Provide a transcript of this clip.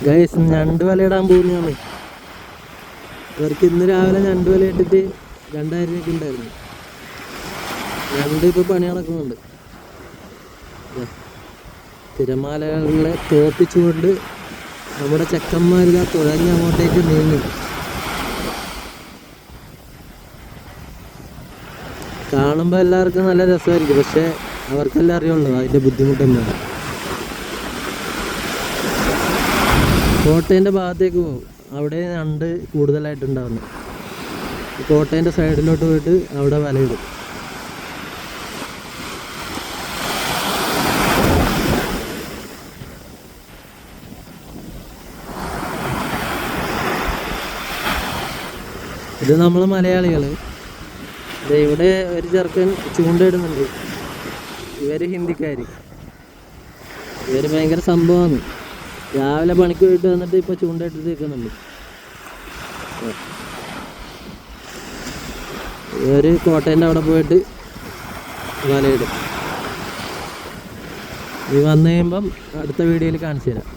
Guys ഞണ്ട് വല ഇടാൻ പോകുന്നതാണ്. ഇവർക്ക് ഇന്ന് രാവിലെ ഞണ്ട് വല ഇട്ടിട്ട് 2000 രൂപ ഉണ്ടായിരുന്നു. ഞണ്ട് ഇപ്പോൾ പണി നടക്കുന്നുണ്ട്. തിരമാലകളെ തോപ്പിച്ചുകൊണ്ട് നമ്മുടെ ചെക്കന്മാരിതാ തുഴഞ്ഞ് അങ്ങോട്ടേക്ക് നീങ്ങി. കാണുമ്പോൾ എല്ലാവർക്കും നല്ല രസമായിരിക്കും, പക്ഷെ അവർക്കെല്ലാം അറിയുള്ളൂ അതിൻ്റെ ബുദ്ധിമുട്ടെന്താണ്. കോട്ടേൻ്റെ ഭാഗത്തേക്ക് പോകും, അവിടെ ഞണ്ട് കൂടുതലായിട്ടുണ്ടാവുന്നു. കോട്ടേൻ്റെ സൈഡിലോട്ട് പോയിട്ട് അവിടെ വലയിടും. ഇത് നമ്മൾ മലയാളികൾ. ഇവിടെ ഒരു ചെറുക്കൻ ചൂണ്ടയിടുന്നുണ്ട്. ഇവർ ഹിന്ദിക്കാർ. ഇവർ ഭയങ്കര സംഭവമാണ്. രാവിലെ പണിക്ക് പോയിട്ട് വന്നിട്ട് ഇപ്പോൾ ചൂണ്ടയിട്ടിട്ട് നിൽക്കുന്നുണ്ട്. ഇവർ കോട്ടേൻ്റെ അവിടെ പോയിട്ട് വലയിടും. ഇത് വന്നു കഴിയുമ്പം അടുത്ത വീഡിയോയിൽ കാണിച്ചു തരാം.